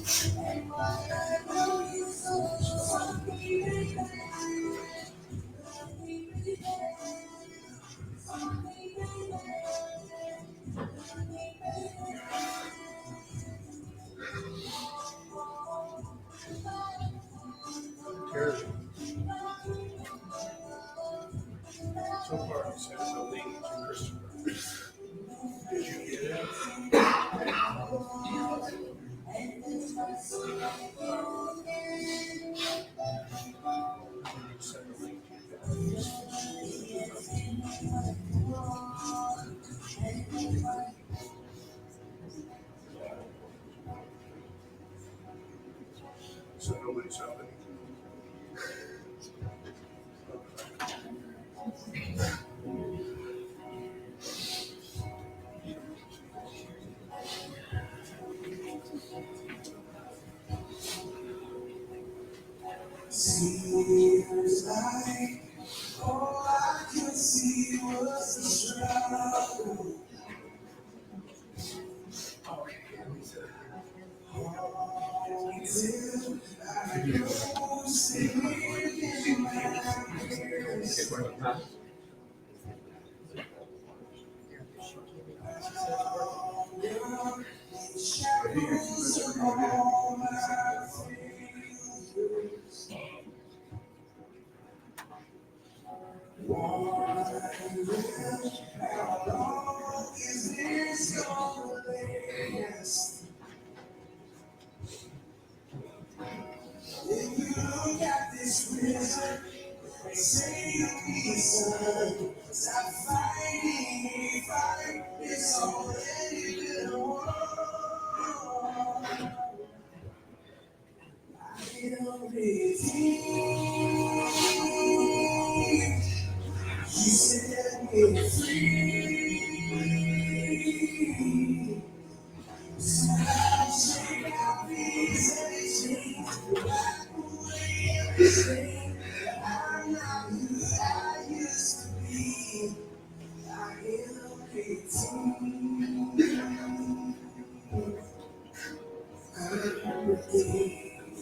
So far, it says the link to Christopher. Did you get it? Send the link to so nobody saw it. Seems like all I could see was the struggle. Until I go singing in my ears. Shadows upon my fingers. Wondering how long is this gonna last? If you look at this prison, they say to me, son, stop fighting, fight, it's already been won. I am redeemed. He set me free. So I'll shake out these heavy chains, wipe away everything. I'm not who I used to be. I am redeemed. I'm redeemed.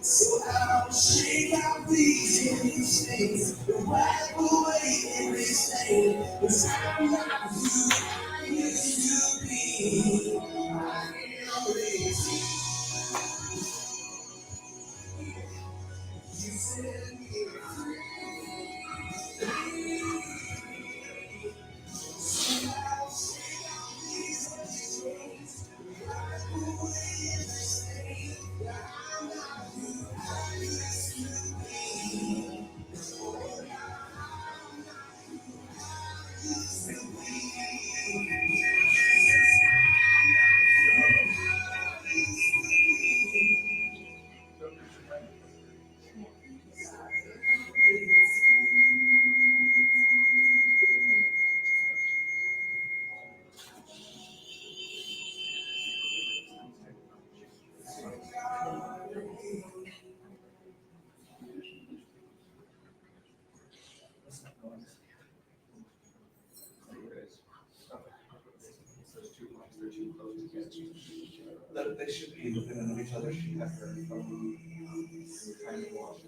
So I'll shake out these heavy chains and wipe away everything. 'Cause I'm not who I used to be. I am redeemed. You set me free. So I'll shake out these heavy chains and wipe away everything. I'm not who I used to be. That they should be independent of each other. She had her phone trying to walk.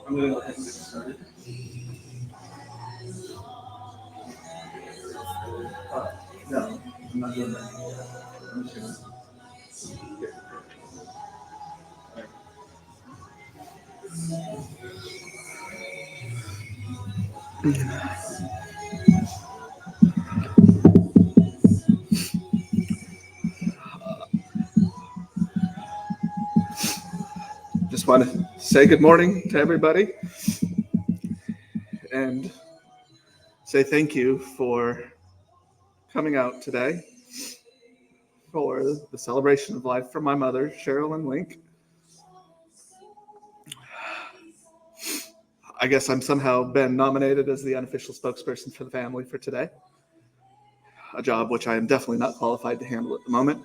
I'm going to go ahead and get started. No, I'm not doing that. I'm just going to get Just want to say good morning to everybody and say thank you for coming out today for the celebration of life for my mother, Sherilynn Link. I guess I'm somehow been nominated as the unofficial spokesperson for the family for today, a job which I am definitely not qualified to handle at the moment.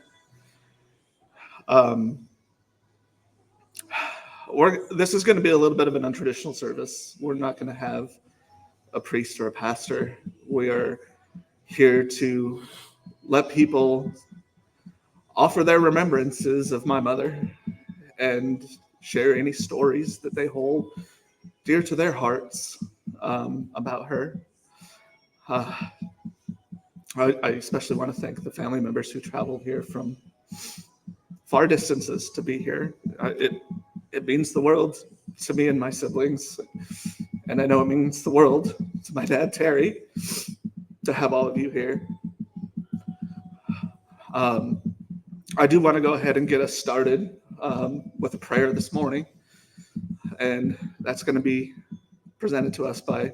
This is going to be a little bit of an untraditional service. We're not going to have a priest or a pastor. We are here to let people offer their remembrances of my mother and share any stories that they hold dear to their hearts about her. I especially want to thank the family members who traveled here from far distances to be here. It means the world to me and my siblings, and I know it means the world to my dad, Terry, to have all of you here. I do want to go ahead and get us started with a prayer this morning, and that's going to be presented to us by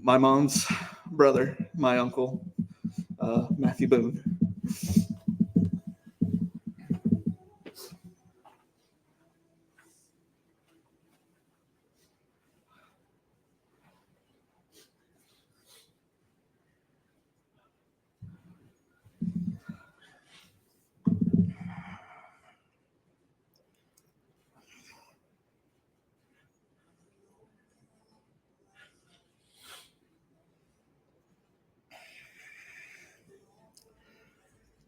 my mom's brother, my uncle, Matthew Boone.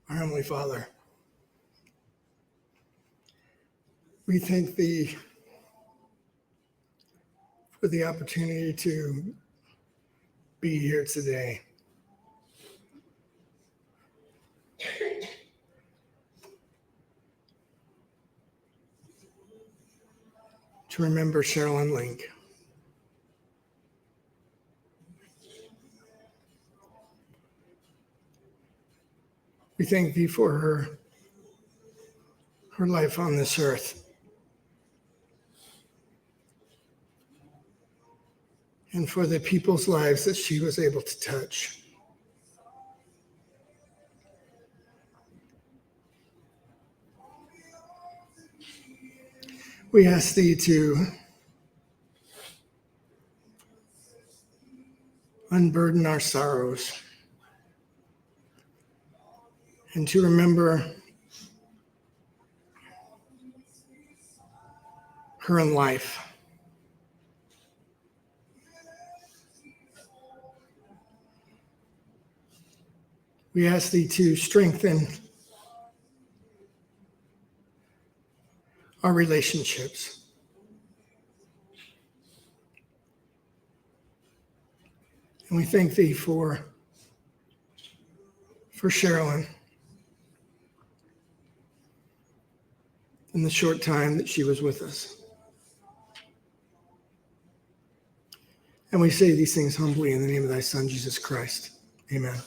Our Heavenly Father, we thank Thee for the opportunity to be here today. to remember Sherilynn Link. We thank thee for her life on this earth, and for the people's lives that she was able to touch. We ask thee to unburden our sorrows and to remember her in life. We ask thee to strengthen our relationships. And we thank thee for Sherilynn in the short time that she was with us. And we say these things humbly in the name of thy Son, Jesus Christ. Amen.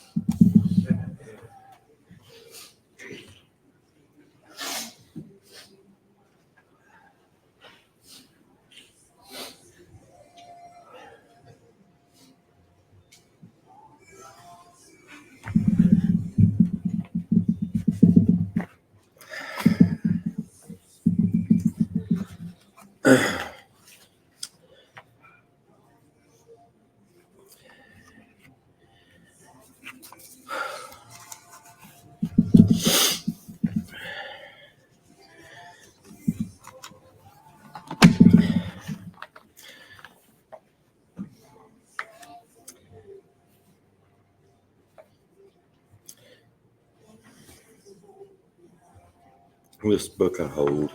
This book I hold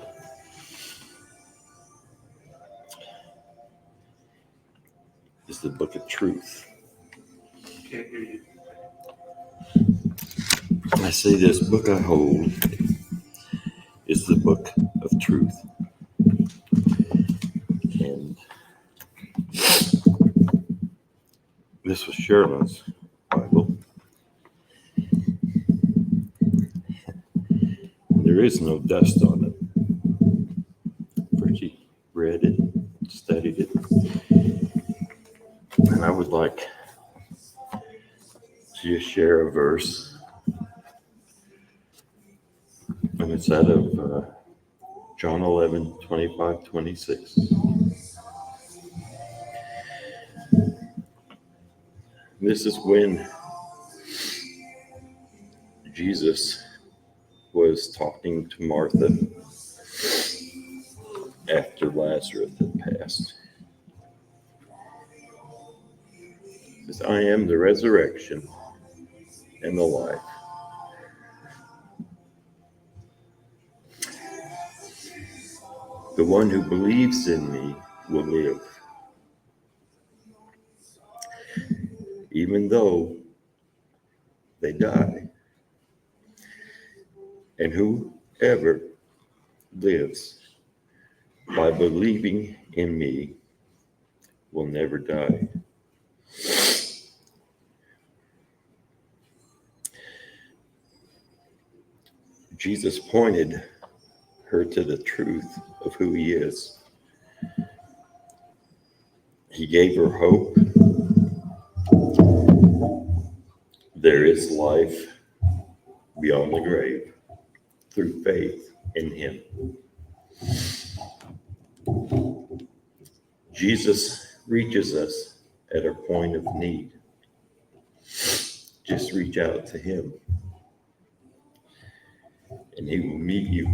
is the book of truth. Can't hear you. I say this book I hold is the book of truth. And this was Sherilynn's Bible. There is no dust on it, for she read it, studied it. And I would like to just share a verse. And it's out of John 11, 25, 26. This is when Jesus was talking to Martha after Lazarus had passed. He says, I am the resurrection and the life. The one who believes in me will live, even though they die. And whoever lives by believing in me will never die. Jesus pointed her to the truth of who he is. He gave her hope. There is life beyond the grave through faith in him. Jesus reaches us at our point of need. Just reach out to him and he will meet you.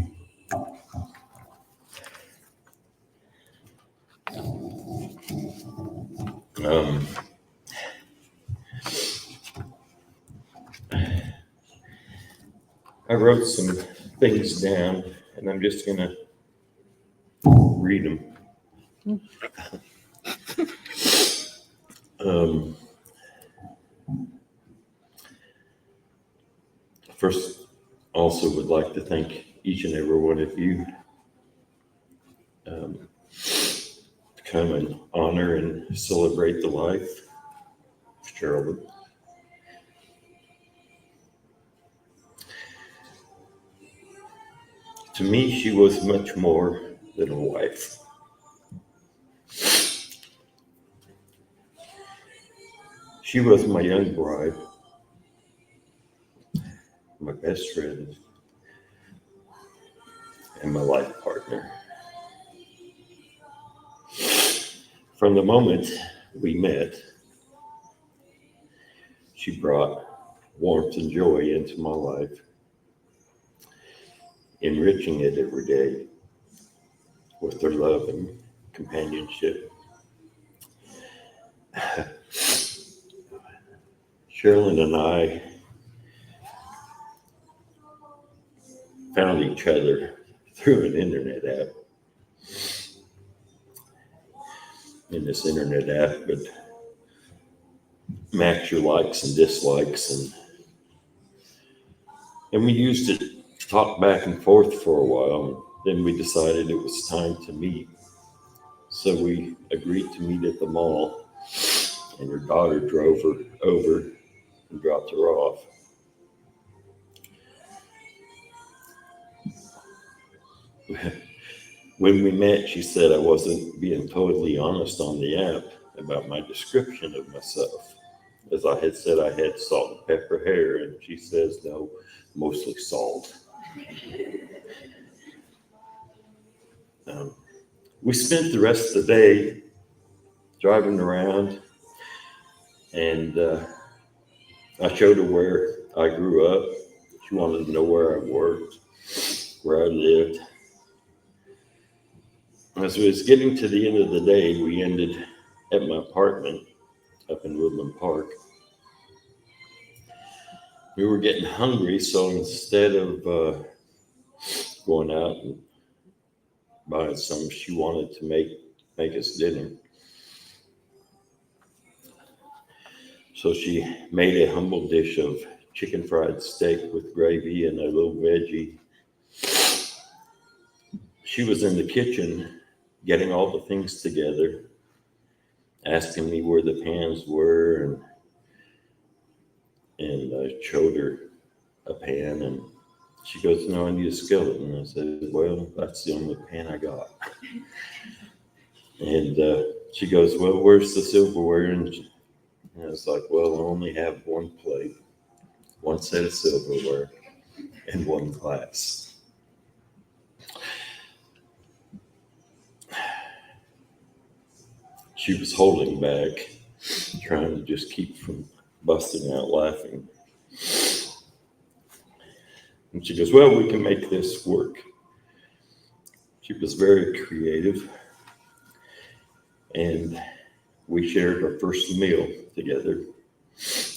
I wrote some things down and I'm just going to read them. First, also would like to thank each and every one of you come and honor and celebrate the life of Sherilynn. To me, she was much more than a wife. She was my young bride, my best friend, and my life partner. From the moment we met, she brought warmth and joy into my life, enriching it every day with her love and companionship. Sherilynn and I found each other through an internet app. And this internet app would match your likes and dislikes, and we used it to talk back and forth for a while. Then we decided it was time to meet. So we agreed to meet at the mall, and her daughter drove her over and dropped her off. When we met, she said I wasn't being totally honest on the app about my description of myself. As I had said, I had salt and pepper hair, and she says, no, mostly salt. We spent the rest of the day driving around, and I showed her where I grew up. She wanted to know where I worked, where I lived. As we was getting to the end of the day, we ended at my apartment up in Woodland Park. We were getting hungry, so instead of going out and buying some, she wanted to make us dinner. So she made a humble dish of chicken fried steak with gravy and a little veggie. She was in the kitchen getting all the things together, asking me where the pans were, and I showed her a pan, and she goes, no, I need a skillet. And I said, well, that's the only pan I got. And she goes, well, where's the silverware? And I was like, well, I only have one plate, one set of silverware, and one glass. She was holding back, trying to just keep from busting out laughing. And she goes, well, we can make this work. She was very creative, and we shared our first meal together.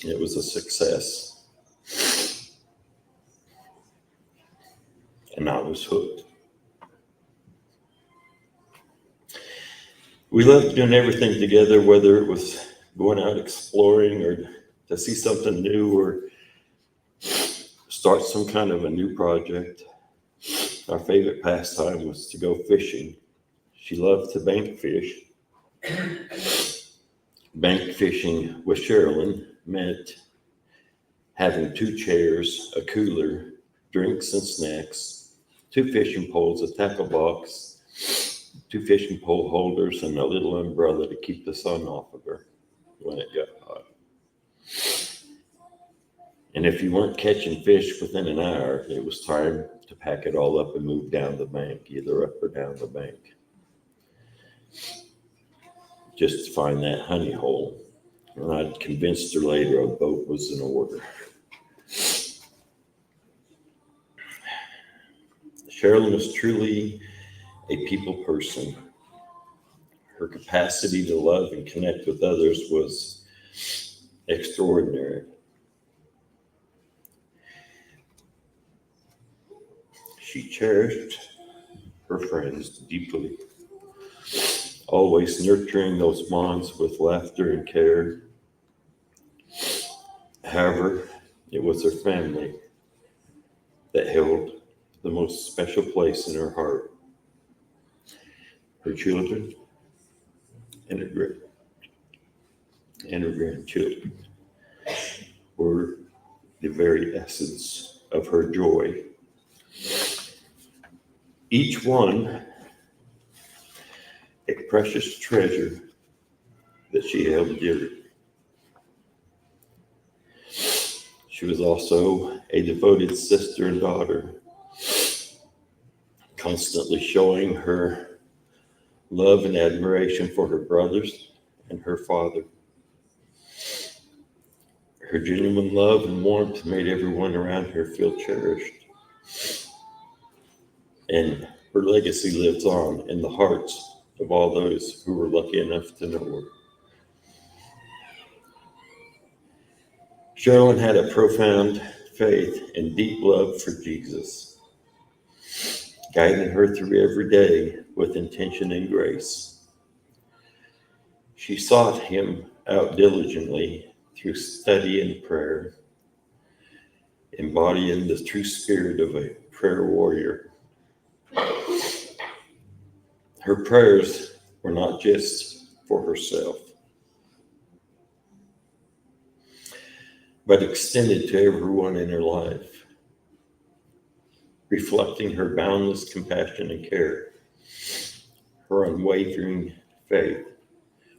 It was a success, and I was hooked. We loved doing everything together, whether it was going out exploring or to see something new or start some kind of a new project. Our favorite pastime was to go fishing. She loved to bank fish. Bank fishing with Sherilynn meant having 2 chairs, a cooler, drinks and snacks, 2 fishing poles, a tackle box, 2 fishing pole holders, and a little umbrella to keep the sun off of her when it got hot. And if you weren't catching fish within an hour, it was time to pack it all up and move down the bank, either up or down the bank, just to find that honey hole. And I'd convinced her later a boat was in order. Sherilynn was truly a people person. Her capacity to love and connect with others was extraordinary. She cherished her friends deeply, always nurturing those bonds with laughter and care. However, it was her family that held the most special place in her heart. Her children, and her grandchildren were the very essence of her joy. Each one a precious treasure that she held dear. She was also a devoted sister and daughter, constantly showing her love and admiration for her brothers and her father. Her genuine love and warmth made everyone around her feel cherished. And her legacy lives on in the hearts of all those who were lucky enough to know her. Sherilynn had a profound faith and deep love for Jesus, guiding her through every day with intention and grace. She sought him out diligently through study and prayer, embodying the true spirit of a prayer warrior. Her prayers were not just for herself, but extended to everyone in her life, reflecting her boundless compassion and care. Her unwavering faith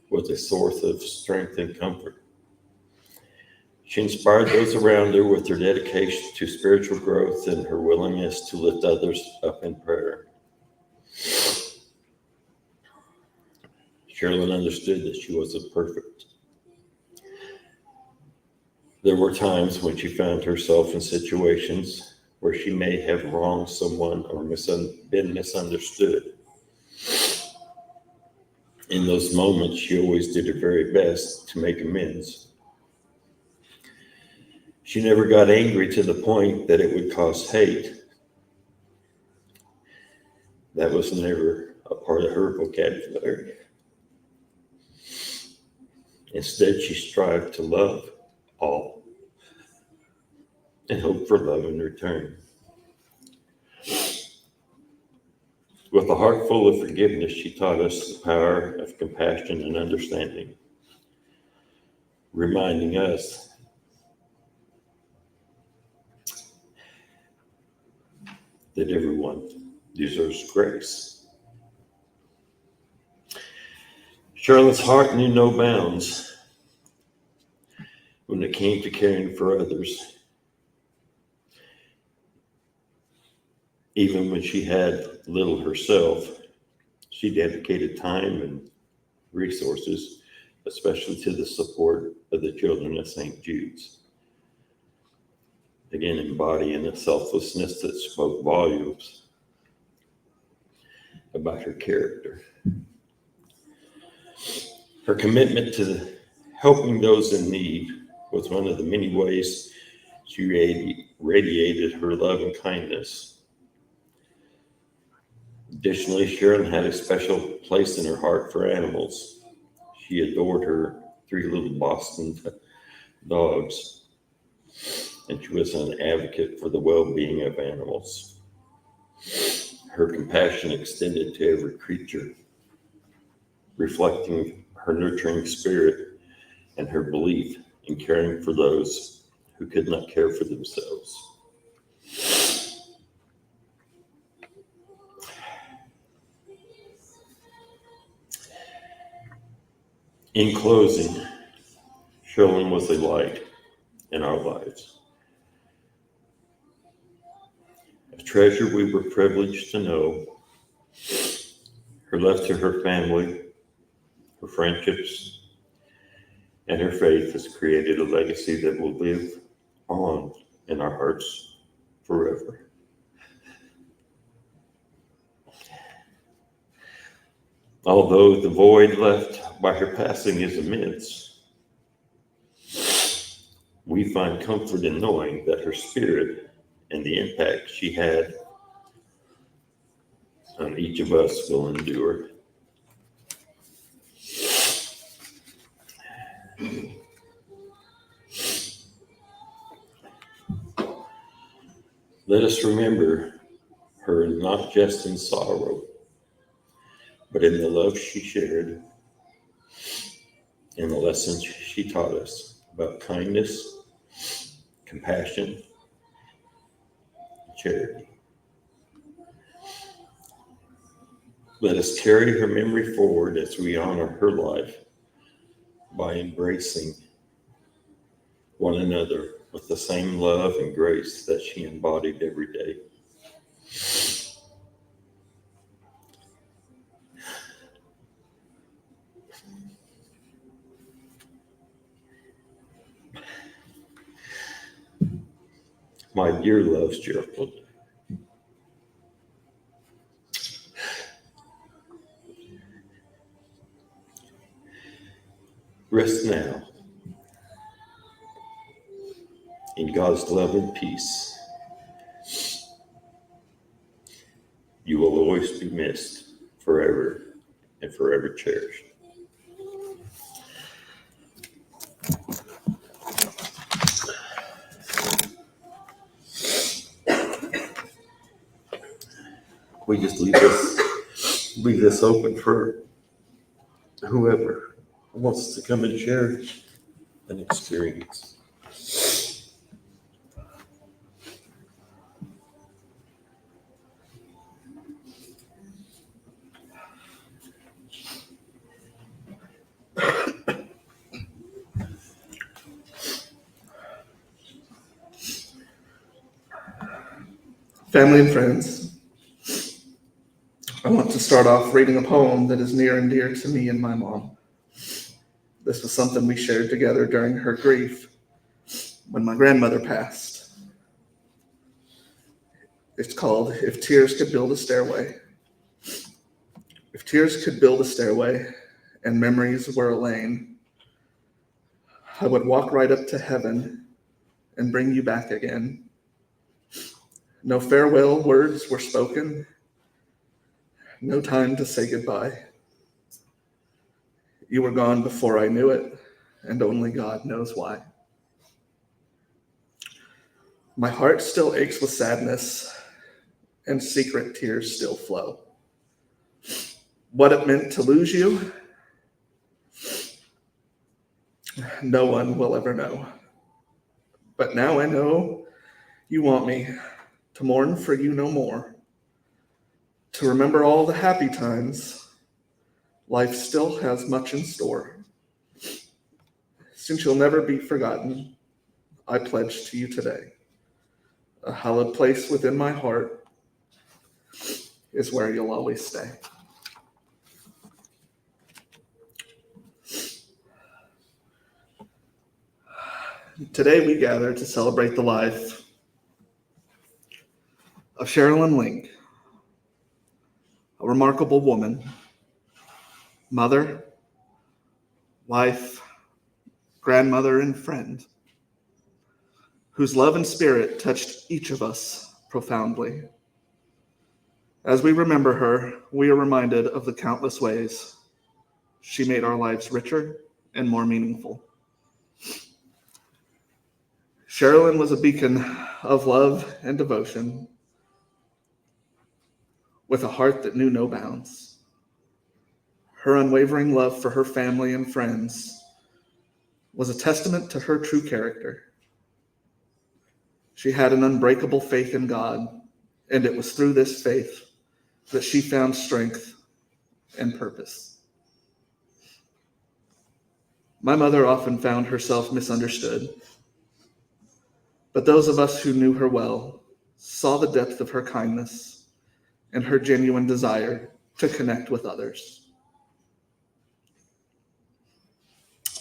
was a source of strength and comfort. She inspired those around her with her dedication to spiritual growth and her willingness to lift others up in prayer. Sherilynn understood that she wasn't perfect. There were times when she found herself in situations where she may have wronged someone or been misunderstood. In those moments, she always did her very best to make amends. She never got angry to the point that it would cause hate. That was never a part of her vocabulary. Instead, she strived to love all and hope for love in return. With a heart full of forgiveness, she taught us the power of compassion and understanding, reminding us that everyone deserves grace. Sherilynn's heart knew no bounds when it came to caring for others. Even when she had little herself, she dedicated time and resources, especially to the support of the children of St. Jude's. Again, embodying a selflessness that spoke volumes about her character. Her commitment to helping those in need was one of the many ways she radiated her love and kindness. Additionally, Sherilynn had a special place in her heart for animals. She adored her 3 little Boston dogs, and she was an advocate for the well-being of animals. Her compassion extended to every creature, reflecting her nurturing spirit and her belief in caring for those who could not care for themselves. In closing, Sherilynn was a light in our lives, a treasure we were privileged to know. Her love to her family, her friendships, and her faith has created a legacy that will live on in our hearts forever. Although the void left by her passing is immense, we find comfort in knowing that her spirit and the impact she had on each of us will endure. Let us remember her not just in sorrow, but in the love she shared and the lessons she taught us about kindness, compassion, and charity. Let us carry her memory forward as we honor her life by embracing one another with the same love and grace that she embodied every day. My dear loves, Gerald, rest now in God's love and peace. You will always be missed, forever and forever cherished. We just leave this open for whoever wants to come and share an experience. Family and friends, I want to start off reading a poem that is near and dear to me and my mom. This was something we shared together during her grief when my grandmother passed. It's called If Tears Could Build a Stairway. If tears could build a stairway and memories were a lane, I would walk right up to heaven and bring you back again. No farewell words were spoken, no time to say goodbye. You were gone before I knew it, and only God knows why. My heart still aches with sadness, and secret tears still flow. What it meant to lose you, no one will ever know. But now I know you want me to mourn for you no more, to remember all the happy times. Life still has much in store. Since you'll never be forgotten, I pledge to you today, a hallowed place within my heart is where you'll always stay. Today we gather to celebrate the life of Sherilynn Link, a remarkable woman, mother, wife, grandmother, and friend, whose love and spirit touched each of us profoundly. As we remember her, we are reminded of the countless ways she made our lives richer and more meaningful. Sherilynn was a beacon of love and devotion, with a heart that knew no bounds. Her unwavering love for her family and friends was a testament to her true character. She had an unbreakable faith in God, and it was through this faith that she found strength and purpose. My mother often found herself misunderstood, but those of us who knew her well saw the depth of her kindness and her genuine desire to connect with others.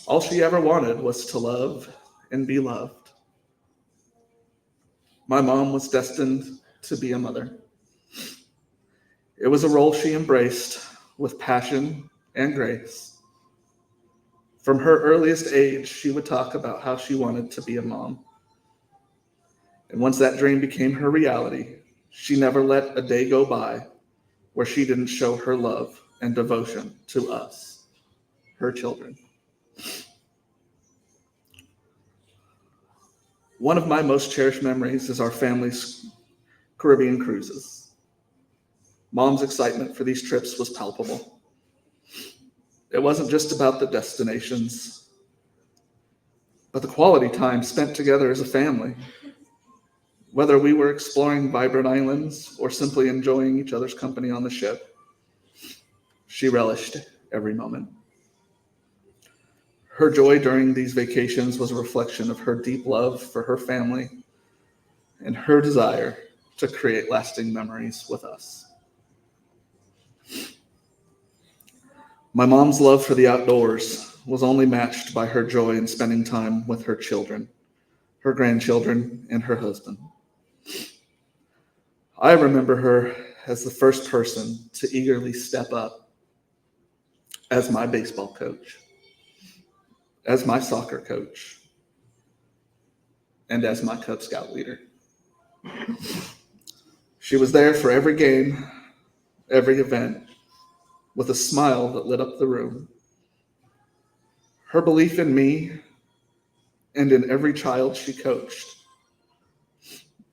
All she ever wanted was to love and be loved. My mom was destined to be a mother. It was a role she embraced with passion and grace. From her earliest age, she would talk about how she wanted to be a mom. And once that dream became her reality, she never let a day go by where she didn't show her love and devotion to us, her children. One of my most cherished memories is our family's Caribbean cruises. Mom's excitement for these trips was palpable. It wasn't just about the destinations, but the quality time spent together as a family. Whether we were exploring vibrant islands or simply enjoying each other's company on the ship, she relished every moment. Her joy during these vacations was a reflection of her deep love for her family and her desire to create lasting memories with us. My mom's love for the outdoors was only matched by her joy in spending time with her children, her grandchildren, and her husband. I remember her as the first person to eagerly step up as my baseball coach, as my soccer coach, and as my Cub Scout leader. She was there for every game, every event, with a smile that lit up the room. Her belief in me and in every child she coached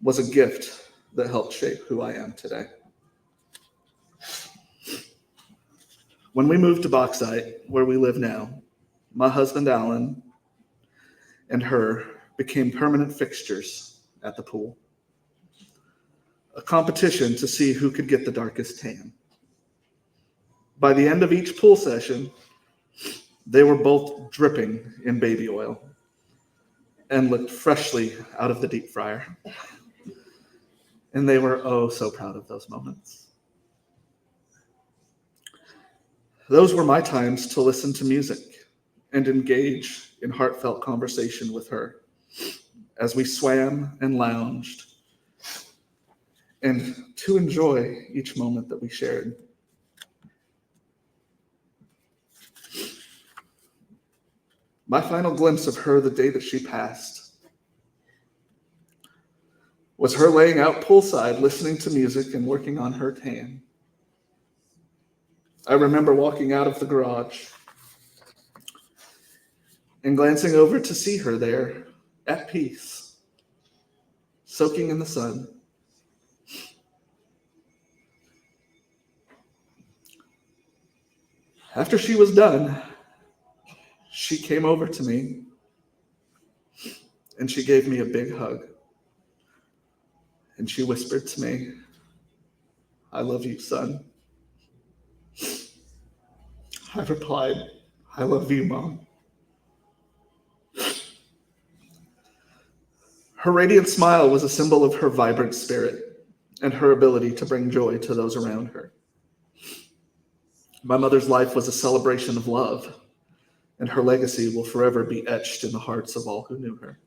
was a gift that helped shape who I am today. When we moved to Bauxite, where we live now, my husband Alan and her became permanent fixtures at the pool. A competition to see who could get the darkest tan. By the end of each pool session, they were both dripping in baby oil and looked freshly out of the deep fryer. And they were oh so proud of those moments. Those were my times to listen to music and engage in heartfelt conversation with her as we swam and lounged, and to enjoy each moment that we shared. My final glimpse of her the day that she passed was her laying out poolside, listening to music and working on her tan. I remember walking out of the garage and glancing over to see her there at peace, soaking in the sun. After she was done, she came over to me and she gave me a big hug. And she whispered to me, "I love you, son." I replied, "I love you, Mom." Her radiant smile was a symbol of her vibrant spirit and her ability to bring joy to those around her. My mother's life was a celebration of love, and her legacy will forever be etched in the hearts of all who knew her.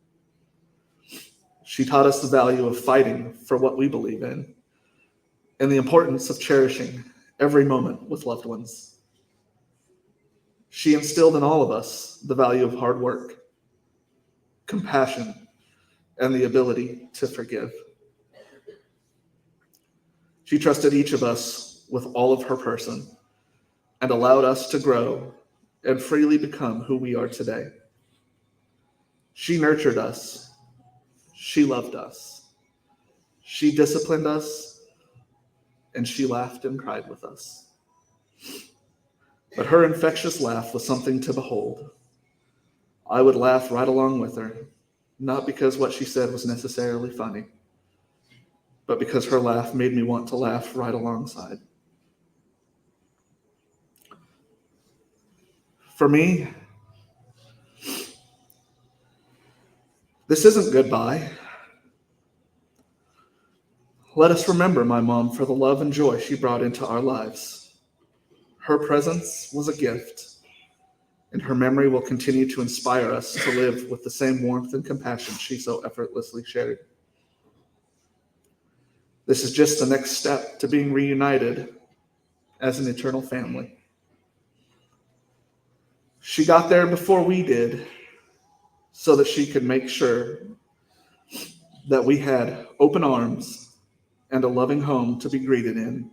She taught us the value of fighting for what we believe in and the importance of cherishing every moment with loved ones. She instilled in all of us the value of hard work, compassion, and the ability to forgive. She trusted each of us with all of her person and allowed us to grow and freely become who we are today. She nurtured us. She loved us. She disciplined us, and she laughed and cried with us. But her infectious laugh was something to behold. I would laugh right along with her, not because what she said was necessarily funny, but because her laugh made me want to laugh right alongside. For me, this isn't goodbye. Let us remember my mom for the love and joy she brought into our lives. Her presence was a gift, and her memory will continue to inspire us to live with the same warmth and compassion she so effortlessly shared. This is just the next step to being reunited as an eternal family. She got there before we did so that she could make sure that we had open arms and a loving home to be greeted in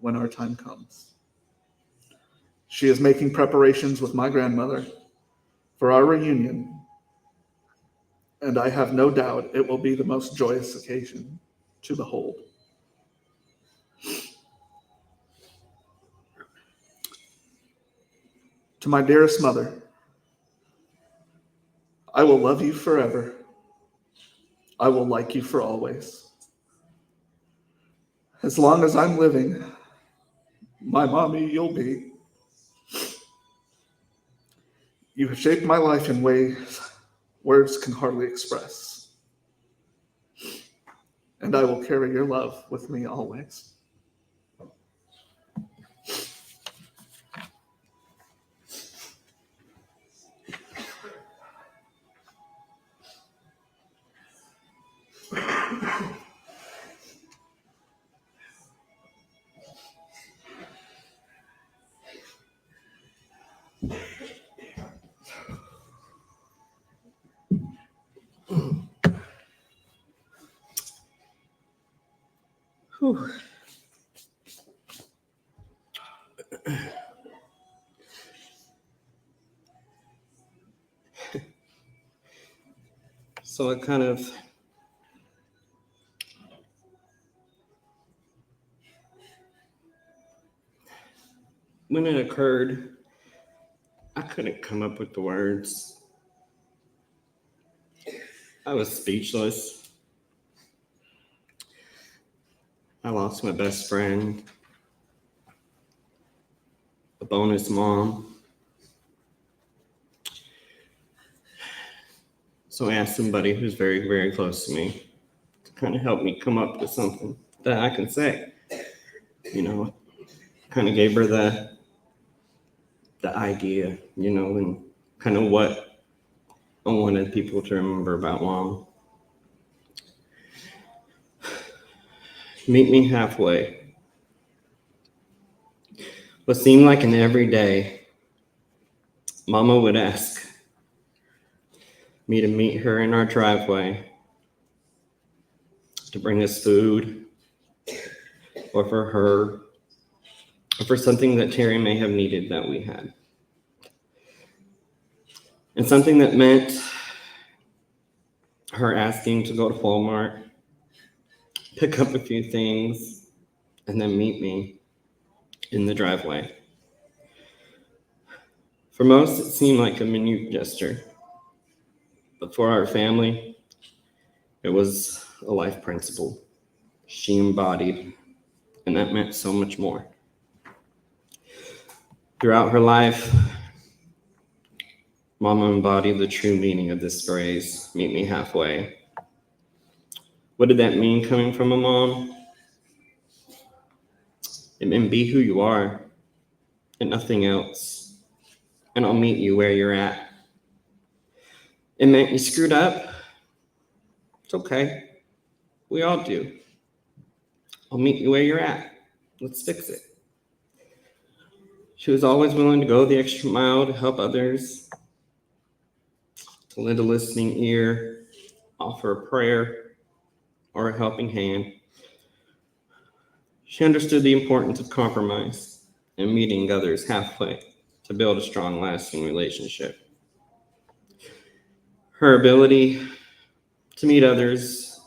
when our time comes. She is making preparations with my grandmother for our reunion, and I have no doubt it will be the most joyous occasion to behold. To my dearest mother, I will love you forever. I will like you for always. As long as I'm living, my mommy you'll be. You have shaped my life in ways words can hardly express. And I will carry your love with me always. Whew. So it kind of when it occurred, I couldn't come up with the words. I was speechless. I lost my best friend, a bonus mom. So I asked somebody who's very, very close to me to kind of help me come up with something that I can say. Kind of gave her the idea, and kind of what I wanted people to remember about Mom. Meet me halfway. What seemed like an everyday, Mama would ask me to meet her in our driveway, to bring us food, or for her, or for something that Terry may have needed that we had. And something that meant her asking to go to Walmart, pick up a few things, and then meet me in the driveway. For most, it seemed like a minute gesture, but for our family, it was a life principle she embodied, and that meant so much more. Throughout her life, Mama embodied the true meaning of this phrase, meet me halfway. What did that mean coming from a mom? It meant be who you are and nothing else, and I'll meet you where you're at. It meant you screwed up. It's okay. We all do. I'll meet you where you're at. Let's fix it. She was always willing to go the extra mile to help others, to lend a listening ear, offer a prayer, or a helping hand. She understood the importance of compromise and meeting others halfway to build a strong, lasting relationship. Her ability to meet others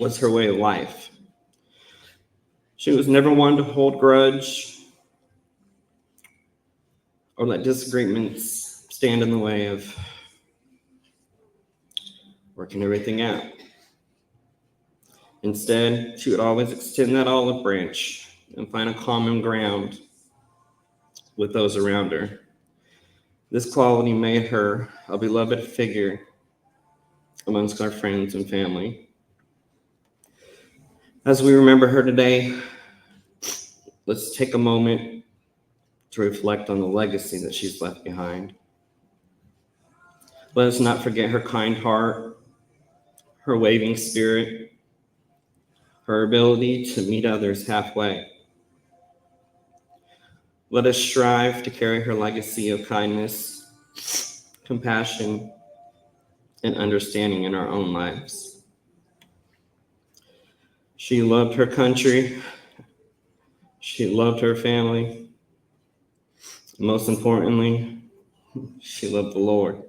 was her way of life. She was never one to hold grudge or let disagreements stand in the way of working everything out. Instead, she would always extend that olive branch and find a common ground with those around her. This quality made her a beloved figure amongst our friends and family. As we remember her today, let's take a moment to reflect on the legacy that she's left behind. Let us not forget her kind heart, her waving spirit, her ability to meet others halfway. Let us strive to carry her legacy of kindness, compassion, and understanding in our own lives. She loved her country. She loved her family. Most importantly, she loved the Lord.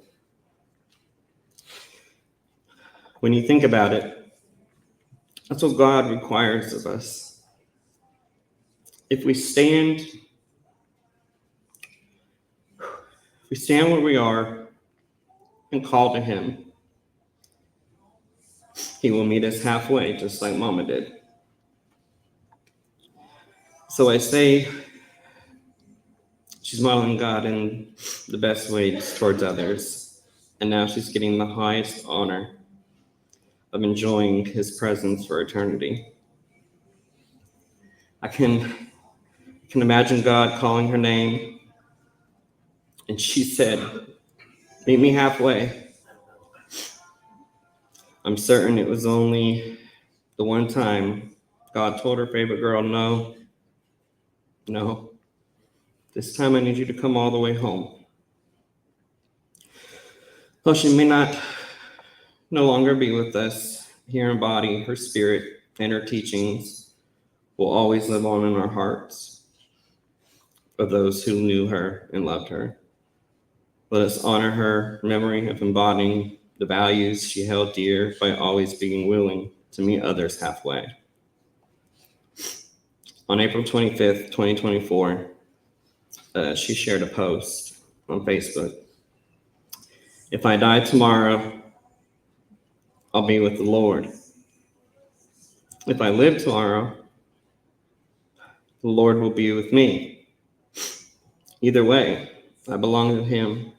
When you think about it, that's what God requires of us. If we stand We stand where we are and call to him. He will meet us halfway, just like Mama did. So I say she's modeling God in the best ways towards others, and now she's getting the highest honor of enjoying his presence for eternity. I can imagine God calling her name, and she said, "Meet me halfway." I'm certain it was only the one time God told her favorite girl, no, this time I need you to come all the way home. Though she may not no longer be with us here in body, her spirit and her teachings will always live on in our hearts of those who knew her and loved her. Let us honor her memory of embodying the values she held dear by always being willing to meet others halfway. On April 25th, 2024, she shared a post on Facebook. "If I die tomorrow, I'll be with the Lord. If I live tomorrow, the Lord will be with me. Either way, I belong to him,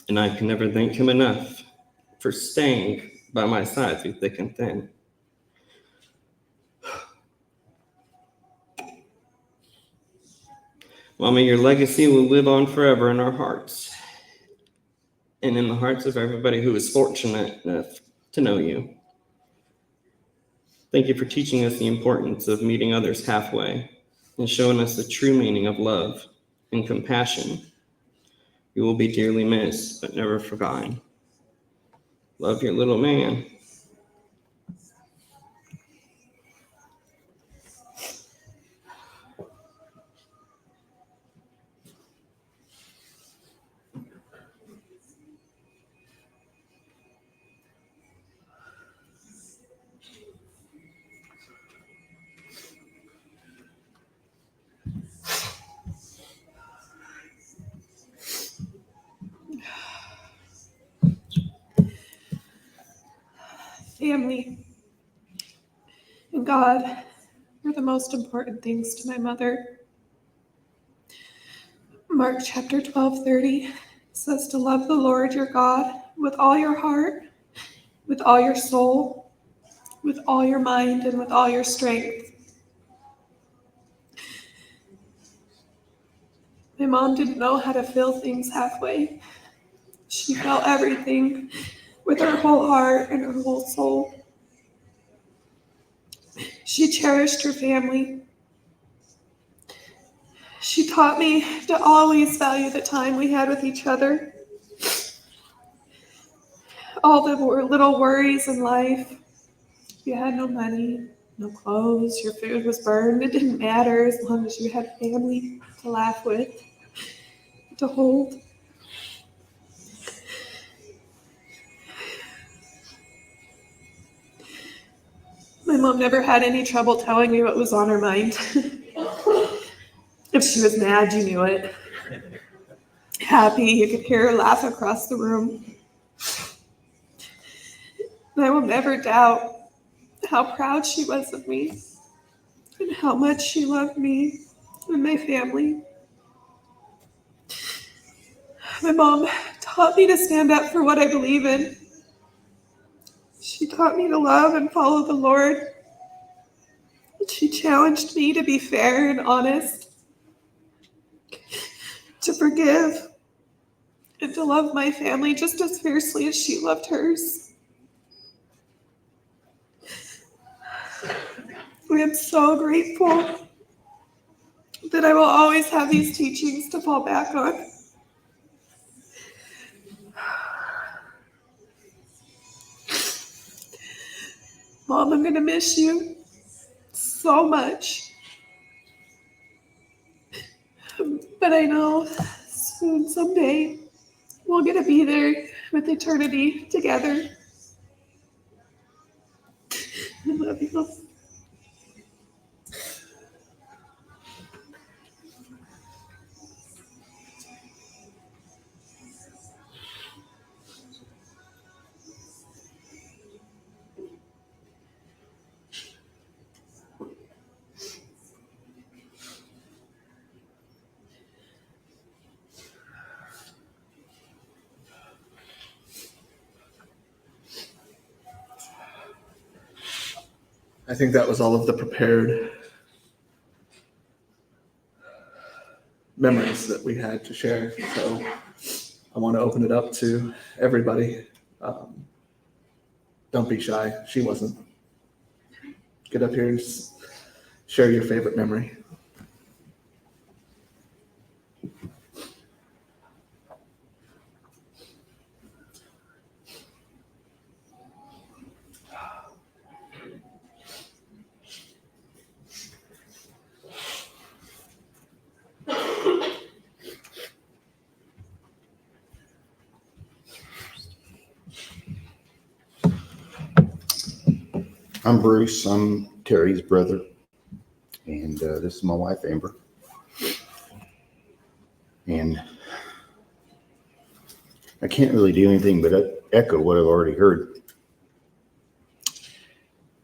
and I can never thank him enough for staying by my side through thick and thin." Mama, your legacy will live on forever in our hearts and in the hearts of everybody who is fortunate enough to know you. Thank you for teaching us the importance of meeting others halfway and showing us the true meaning of love and compassion. You will be dearly missed, but never forgotten. Love, your little man. Family and God were the most important things to my mother. Mark chapter 12:30 says to love the Lord your God with all your heart, with all your soul, with all your mind, and with all your strength. My mom didn't know how to feel things halfway. She felt everything with her whole heart and her whole soul. She cherished her family. She taught me to always value the time we had with each other. All the little worries in life. You had no money, no clothes, your food was burned. It didn't matter as long as you had family to laugh with, to hold. My mom never had any trouble telling me what was on her mind. If she was mad, you knew it. Happy, you could hear her laugh across the room. And I will never doubt how proud she was of me and how much she loved me and my family. My mom taught me to stand up for what I believe in. She taught me to love and follow the Lord. She challenged me to be fair and honest, to forgive, and to love my family just as fiercely as she loved hers. I am so grateful that I will always have these teachings to fall back on. Mom, I'm going to miss you so much. But I know soon, someday, we'll get to be there with eternity together. I love you. I think that was all of the prepared memories that we had to share. So I want to open it up to everybody. Don't be shy. She wasn't. Get up here and just share your favorite memory. I'm Bruce. I'm Terry's brother, and this is my wife, Amber. And I can't really do anything but echo what I've already heard.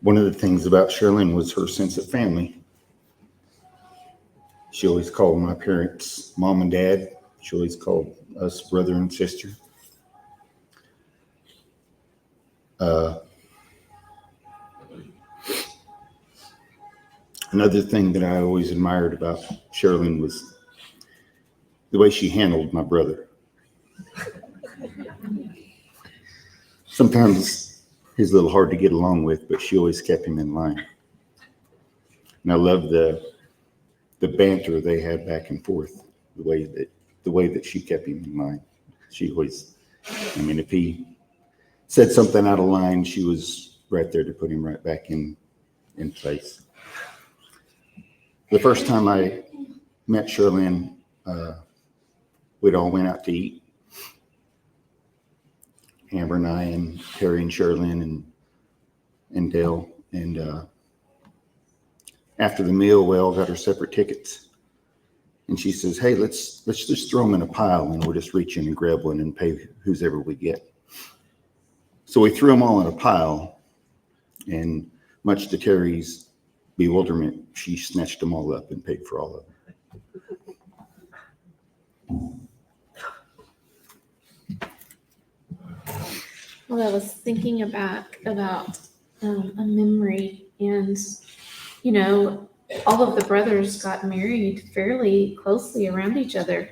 One of the things about Sherilynn was her sense of family. She always called my parents mom and dad. She always called us brother and sister. Another thing that I always admired about Sherilynn was the way she handled my brother. Sometimes he's a little hard to get along with, but she always kept him in line. And I love the banter they had back and forth, the way that she kept him in line. She always, I mean, if he said something out of line, she was right there to put him right back in place. The first time I met Sherilynn, we'd all went out to eat. Amber and I and Terry and Sherilynn and Dale. And after the meal, we all got our separate tickets. And she says, hey, let's just throw them in a pile and we'll just reach in and grab one and pay who's ever we get. So we threw them all in a pile, and much to Terry's bewilderment, she snatched them all up and paid for all of them. Well, I was thinking about a memory, and all of the brothers got married fairly closely around each other.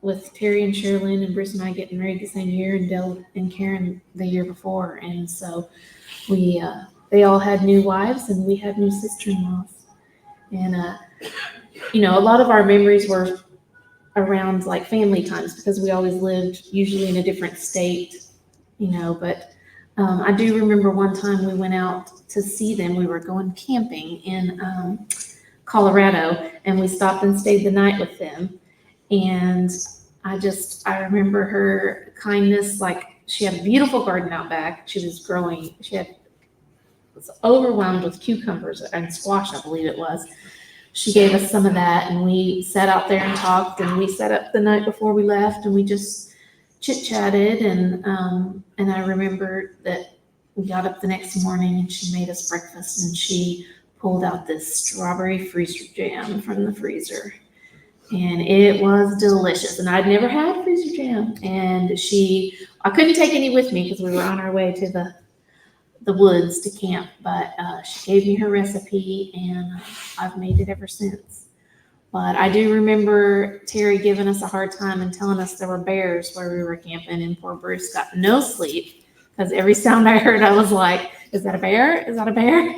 With Terry and Sherilynn and Bruce and I getting married the same year, and Dell and Karen the year before, and so they all had new wives, and we had new sister-in-laws, and a lot of our memories were around like family times because we always lived usually in a different state, but I do remember one time we went out to see them. We were going camping in Colorado, and we stopped and stayed the night with them. And I remember her kindness. Like, she had a beautiful garden out back. She was overwhelmed with cucumbers and squash, I believe it was. She gave us some of that, and we sat out there and talked, and we sat up the night before we left, and we just chit-chatted, and I remember that we got up the next morning and she made us breakfast, and she pulled out this strawberry freezer jam from the freezer, and it was delicious. And I'd never had freezer jam, and I couldn't take any with me because we were on our way to the woods to camp, but she gave me her recipe, and I've made it ever since. But I do remember Terry giving us a hard time and telling us there were bears where we were camping, and poor Bruce got no sleep because every sound I heard, I was like, is that a bear? Is that a bear?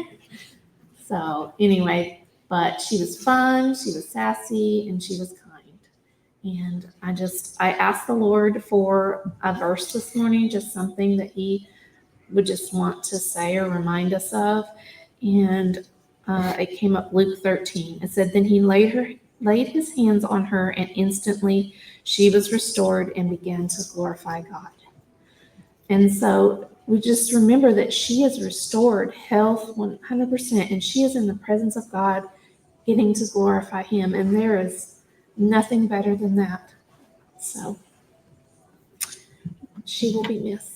So anyway, but she was fun, she was sassy, and she was kind. And I asked the Lord for a verse this morning, just something that he would just want to say or remind us of. And it came up Luke 13. It said, then he laid his hands on her, and instantly she was restored and began to glorify God. And so we just remember that she is restored, health 100%, and she is in the presence of God, getting to glorify him. And there is nothing better than that. So she will be missed.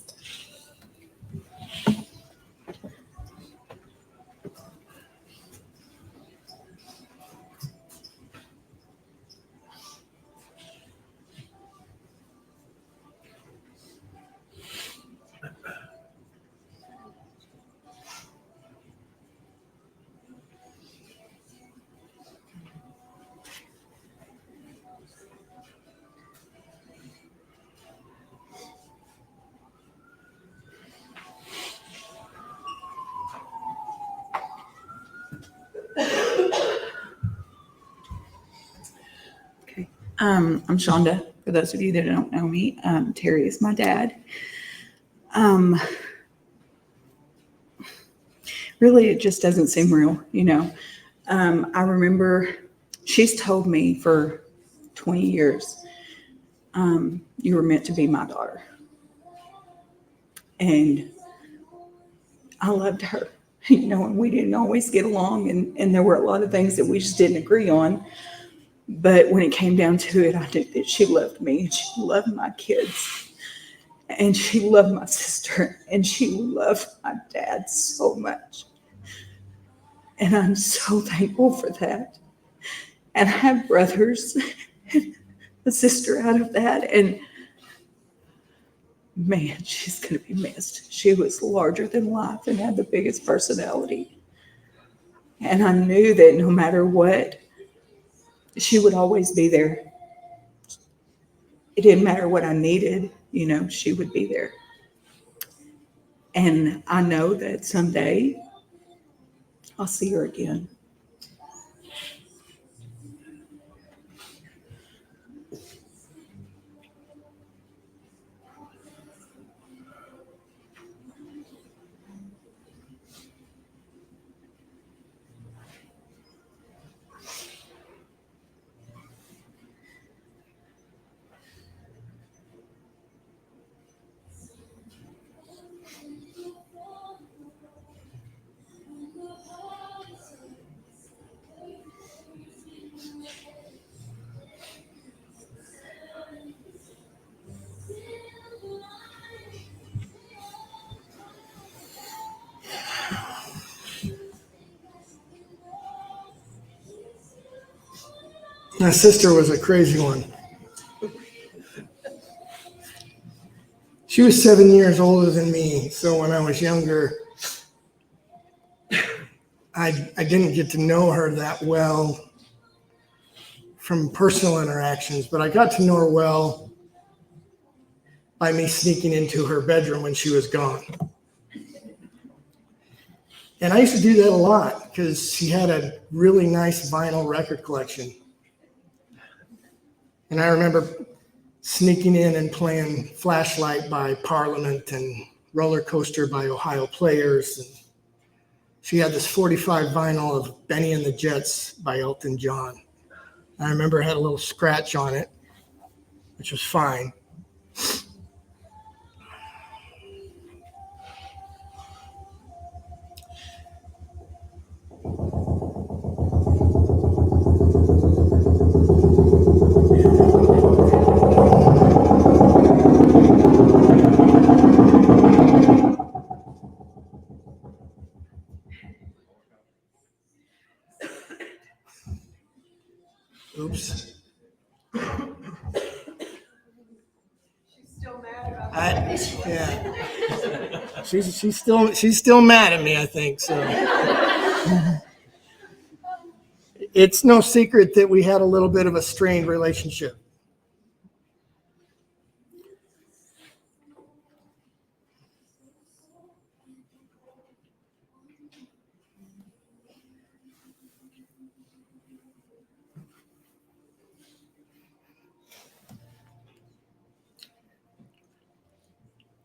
I'm Shonda, for those of you that don't know me. Terry is my dad. Really, it just doesn't seem real, you know. I remember she's told me for 20 years, you were meant to be my daughter. And I loved her, you know, and we didn't always get along, and there were a lot of things that we just didn't agree on. But when it came down to it, I knew that she loved me and she loved my kids and she loved my sister and she loved my dad so much. And I'm so thankful for that. And I have brothers and a sister out of that. And man, she's going to be missed. She was larger than life and had the biggest personality. And I knew that no matter what, she would always be there. It didn't matter what I needed, you know, she would be there. And I know that someday I'll see her again. My sister was a crazy one. She was 7 years older than me, so when I was younger, I didn't get to know her that well from personal interactions, but I got to know her well by me sneaking into her bedroom when she was gone. And I used to do that a lot because she had a really nice vinyl record collection. And I remember sneaking in and playing Flashlight by Parliament and Roller Coaster by Ohio Players. And she had this 45 vinyl of Benny and the Jets by Elton John. I remember it had a little scratch on it, which was fine. Oops. Yeah. She's still mad at me, I think. So it's no secret that we had a little bit of a strained relationship.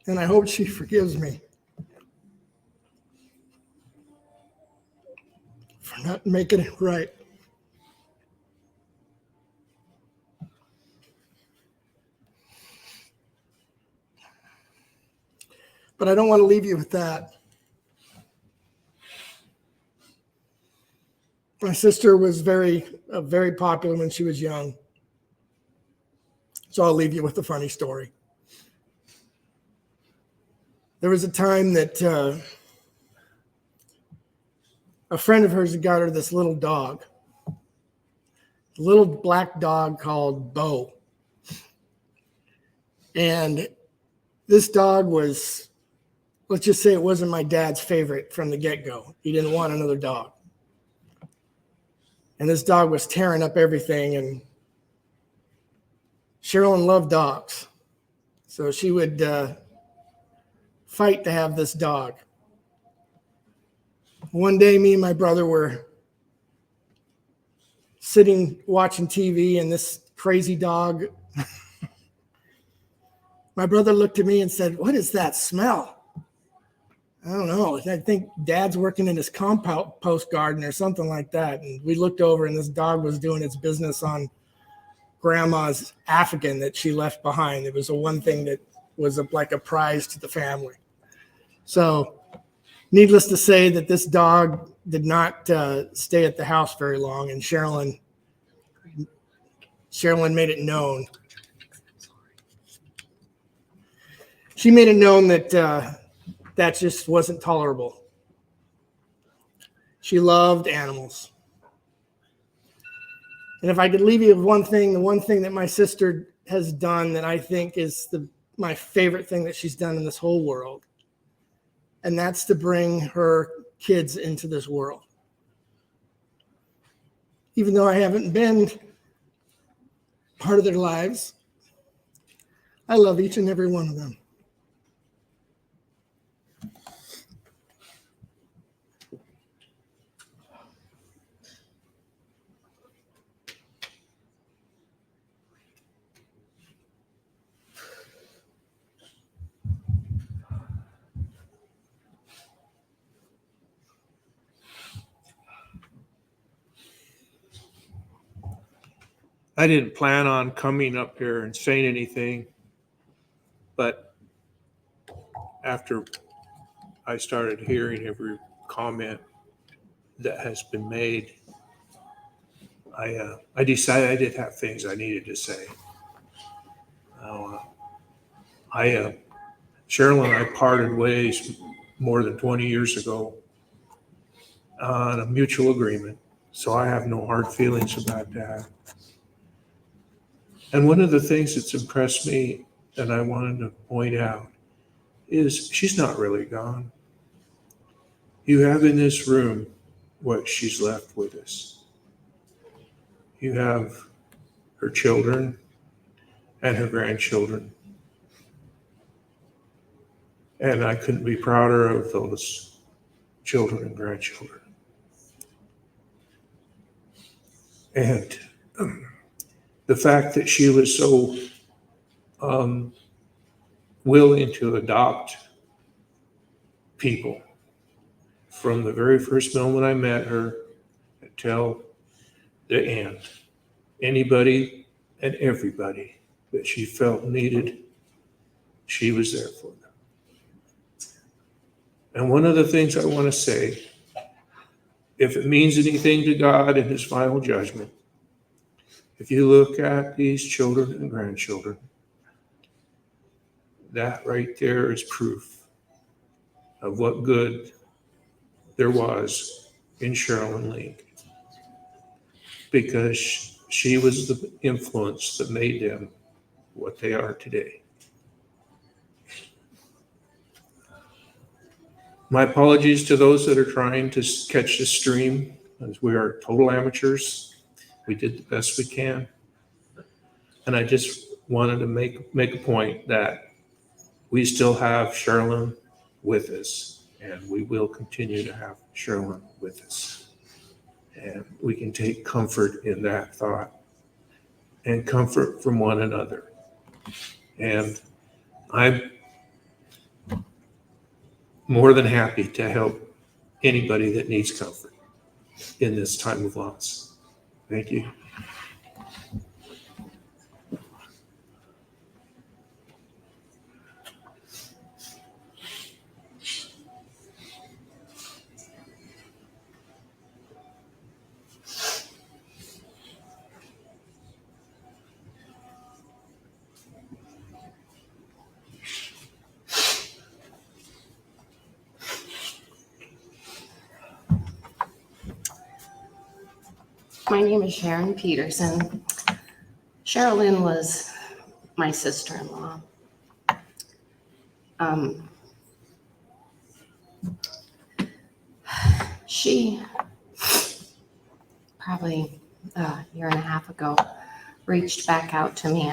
And I hope she forgives me for not making it right. But I don't want to leave you with that. My sister was very popular when she was young. So I'll leave you with a funny story. There was a time that a friend of hers had got her this little dog, a little black dog called Bo. And this dog was, let's just say it wasn't my dad's favorite from the get-go. He didn't want another dog. And this dog was tearing up everything. And Sherilyn loved dogs. So she would fight to have this dog. One day, me and my brother were sitting watching TV, and this crazy dog. My brother looked at me and said, "What is that smell?" I don't know. I think Dad's working in his compost garden or something like that. And we looked over, and this dog was doing its business on Grandma's African that she left behind. It was the one thing that was like a prize to the family. So, needless to say, that this dog did not stay at the house very long, and Sherilynn made it known. She made it known that that just wasn't tolerable. She loved animals. And if I could leave you with one thing, the one thing that my sister has done that I think is my favorite thing that she's done in this whole world, and that's to bring her kids into this world. Even though I haven't been part of their lives, I love each and every one of them. I didn't plan on coming up here and saying anything, but after I started hearing every comment that has been made, I decided I did have things I needed to say. Sherilynn and I parted ways more than 20 years ago on a mutual agreement, so I have no hard feelings about that. And one of the things that's impressed me that I wanted to point out is she's not really gone. You have in this room what she's left with us. You have her children and her grandchildren. And I couldn't be prouder of those children and grandchildren. And the fact that she was so willing to adopt people from the very first moment I met her until the end. Anybody and everybody that she felt needed, she was there for them. And one of the things I want to say, if it means anything to God in his final judgment, if you look at these children and grandchildren, that right there is proof of what good there was in Sherilynn Lee, because she was the influence that made them what they are today. My apologies to those that are trying to catch the stream, as we are total amateurs. We did the best we can. And I just wanted to make a point that we still have Sherilynn with us, and we will continue to have Sherilynn with us. And we can take comfort in that thought and comfort from one another. And I'm more than happy to help anybody that needs comfort in this time of loss. Thank you. My name is Sharon Peterson. Sherilynn was my sister-in-law. She probably a year and a half ago reached back out to me.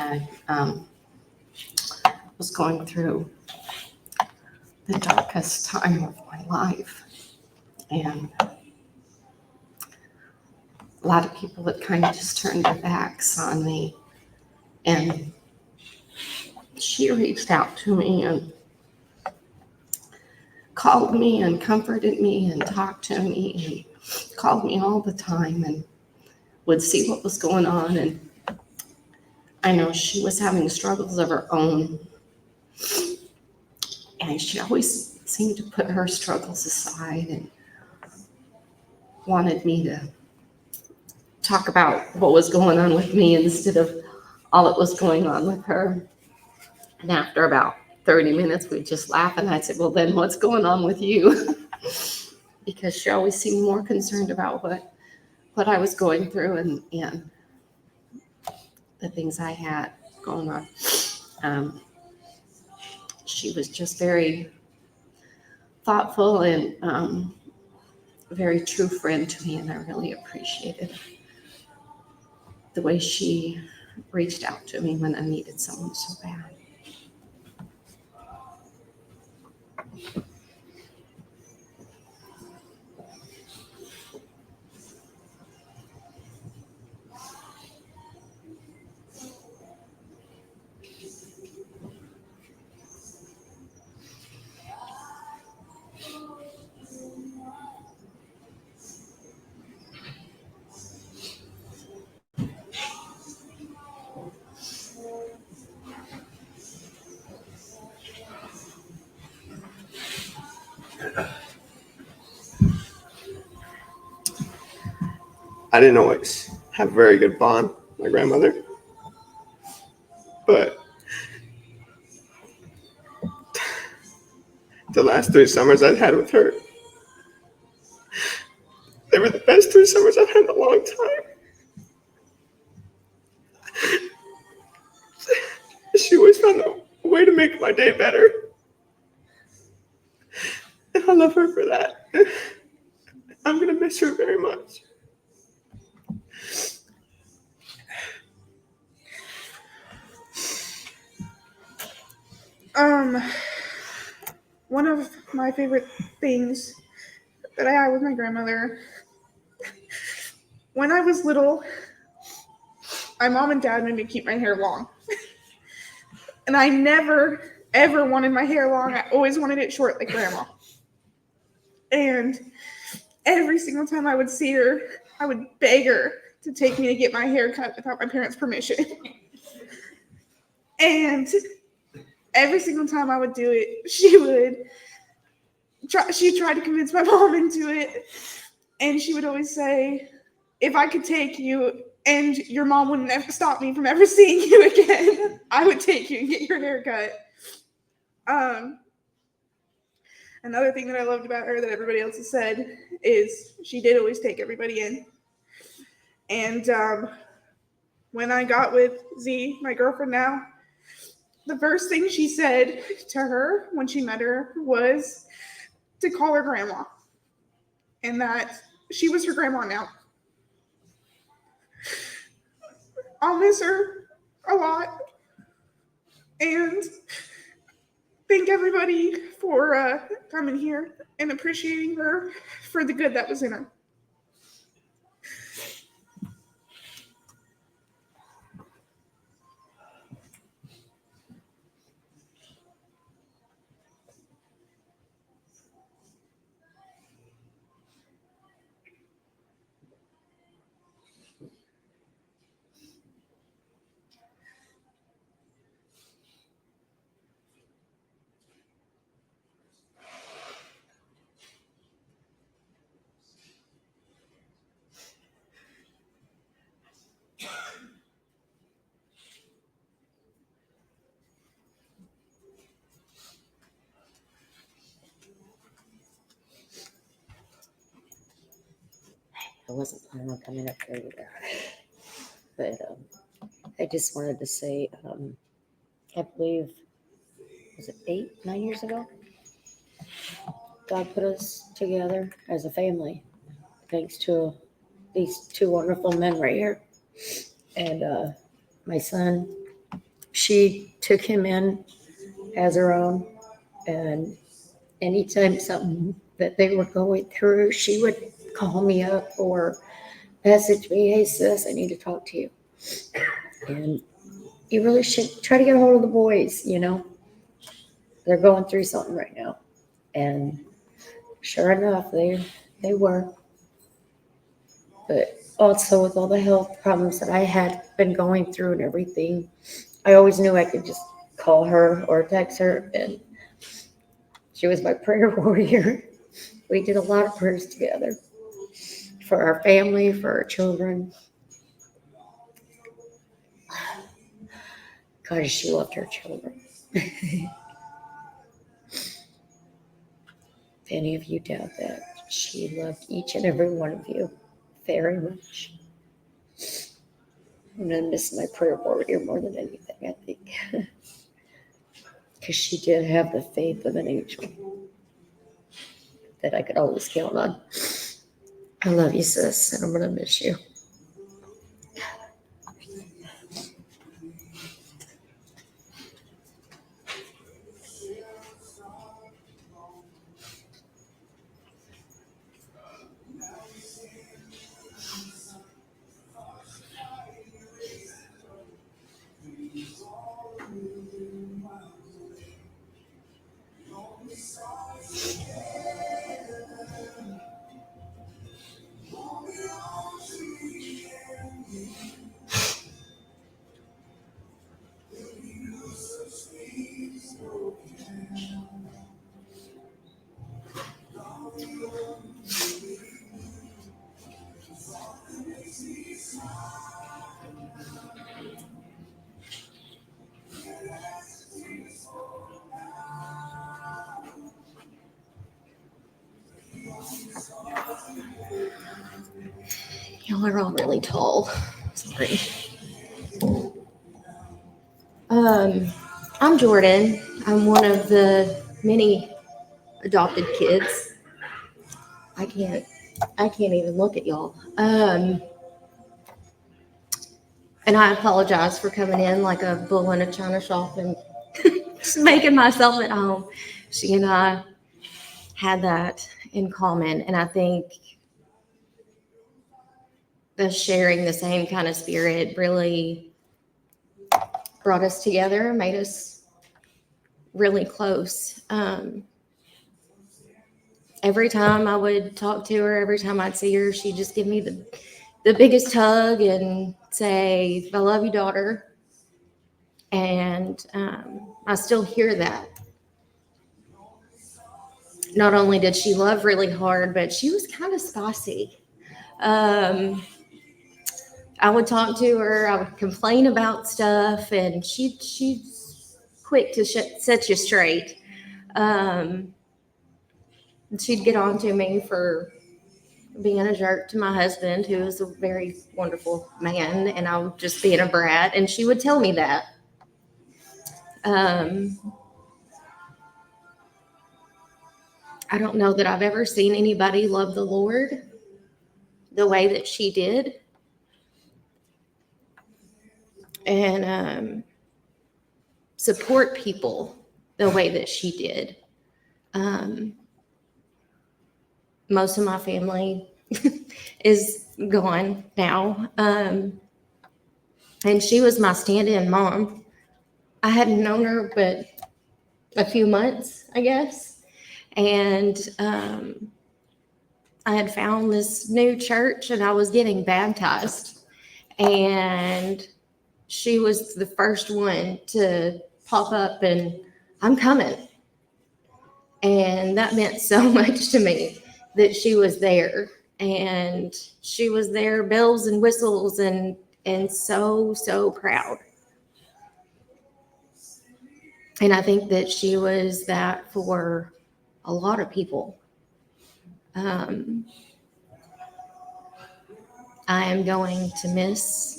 I was going through the darkest time of my life, and a lot of people had kind of just turned their backs on me. And she reached out to me and called me and comforted me and talked to me and called me all the time and would see what was going on. And I know she was having struggles of her own, and she always seemed to put her struggles aside and wanted me to talk about what was going on with me instead of all that was going on with her. And after about 30 minutes, we'd just laugh, and I'd say, well, then what's going on with you? Because she always seemed more concerned about what I was going through and the things I had going on. She was just very thoughtful and a very true friend to me, and I really appreciated the way she reached out to me when I needed someone so bad. I didn't always have a very good bond with my grandmother, but the last 3 summers I've had with her, they were the best 3 summers I've had in a long time. She always found a way to make my day better, and I love her for that. I'm gonna miss her very much. One of my favorite things that I had with my grandmother, when I was little, my mom and dad made me keep my hair long. And I never, ever wanted my hair long. I always wanted it short like grandma. And every single time I would see her, I would beg her to take me to get my hair cut without my parents' permission. And every single time I would do it, she tried to convince my mom into it. And she would always say, if I could take you and your mom wouldn't ever stop me from ever seeing you again, I would take you and get your hair cut. Another thing that I loved about her that everybody else has said is she did always take everybody in. And when I got with Z, my girlfriend now, the first thing she said to her when she met her was to call her grandma, and that she was her grandma now. I'll miss her a lot, and thank everybody for coming here and appreciating her for the good that was in her. I wasn't planning on coming up there either. But I just wanted to say, I believe, was it 8, 9 years ago? God put us together as a family, thanks to these 2 wonderful men right here. And my son, she took him in as her own. And anytime something that they were going through, she would call me up or message me, hey sis, I need to talk to you. And you really should try to get a hold of the boys, you know. They're going through something right now. And sure enough, they were. But also with all the health problems that I had been going through and everything, I always knew I could just call her or text her, and she was my prayer warrior. We did a lot of prayers together for our family, for our children. God, she loved her children. If any of you doubt that, she loved each and every one of you very much. I'm going to miss my prayer warrior more than anything, I think. Because she did have the faith of an angel that I could always count on. I love you, sis, and I'm going to miss you. Y'all are all really tall. Sorry. I'm Jordan. I'm one of the many adopted kids. I can't even look at y'all. And I apologize for coming in like a bull in a china shop and just making myself at home. She and I had that in common, and I think us sharing the same kind of spirit really brought us together, made us really close. Every time I would talk to her, every time I'd see her, she'd just give me the biggest hug and say, I love you, daughter. And I still hear that. Not only did she love really hard, but she was kind of spicy. I would talk to her, I would complain about stuff, and she's quick to set you straight. She'd get on to me for being a jerk to my husband, who is a very wonderful man, and I was just being a brat, and she would tell me that. I don't know that I've ever seen anybody love the Lord the way that she did. And support people the way that she did. Most of my family is gone now. And she was my stand-in mom. I hadn't known her but a few months, I guess. And I had found this new church and I was getting baptized. And she was the first one to pop up and I'm coming. And that meant so much to me that she was there. And she was there, bells and whistles, and so proud. And I think that she was that for a lot of people. I am going to miss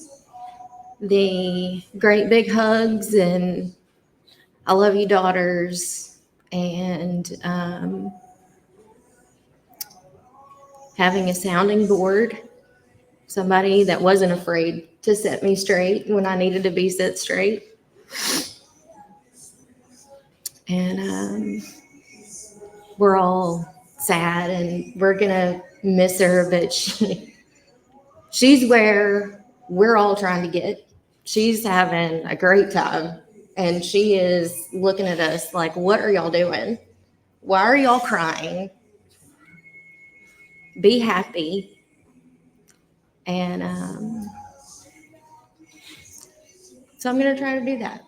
the great big hugs and I love you, daughters, and having a sounding board, somebody that wasn't afraid to set me straight when I needed to be set straight. And we're all sad and we're gonna miss her, but she's where we're all trying to get she's having a great time. And she is looking at us like, what are y'all doing? Why are y'all crying? Be happy. And so I'm going to try to do that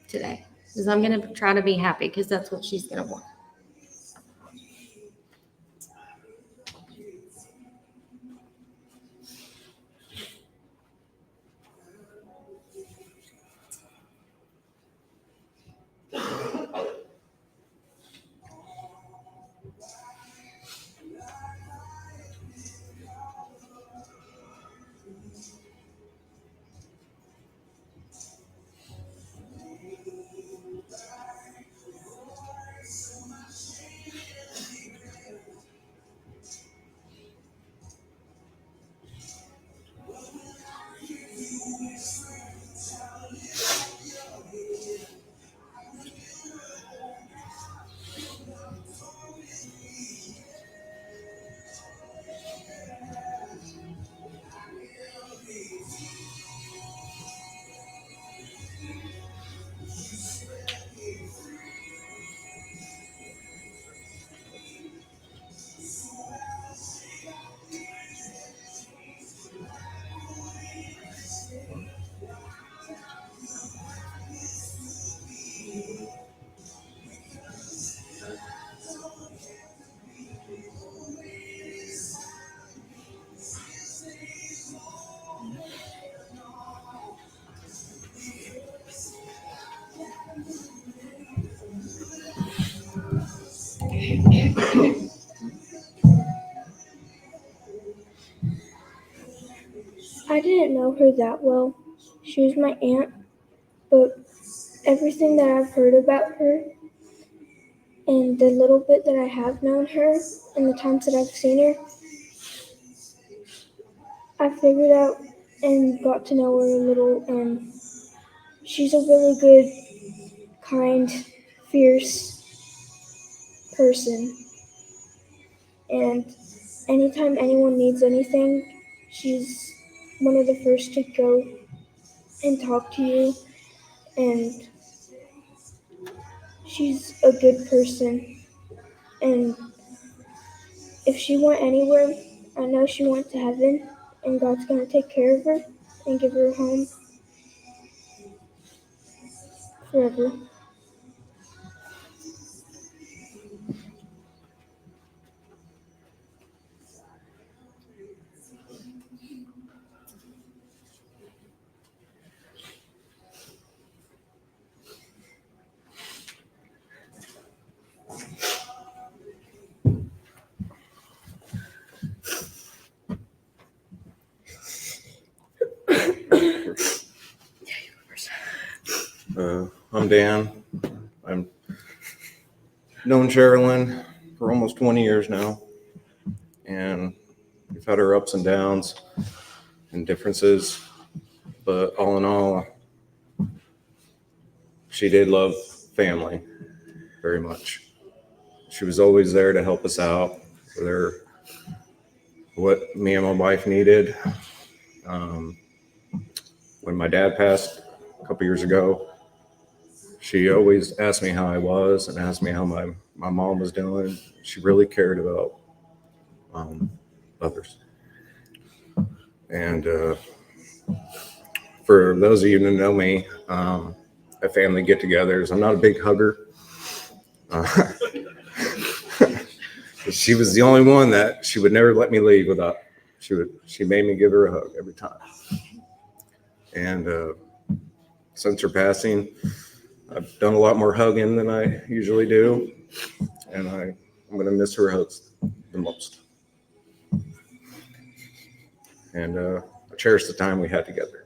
today. Because I'm going to try to be happy because that's what she's going to want. I didn't know her that well. She was my aunt, but everything that I've heard about her and the little bit that I have known her and the times that I've seen her, I figured out and got to know her a little, and she's a really good, kind, fierce person. And anytime anyone needs anything, she's one of the first to go and talk to you, and she's a good person. And if she went anywhere, I know she went to heaven, and God's going to take care of her and give her a home forever. I'm Dan. I've known Sherilynn for almost 20 years now, and we've had our ups and downs and differences, but all in all, she did love family very much. She was always there to help us out, whether what me and my wife needed. When my dad passed a couple years ago, she always asked me how I was and asked me how my mom was doing. She really cared about others. And for those of you who know me, at family get-togethers, I'm not a big hugger. She was the only one that she would never let me leave without. She made me give her a hug every time. And since her passing, I've done a lot more hugging than I usually do, and I'm going to miss her hugs the most. And I cherish the time we had together.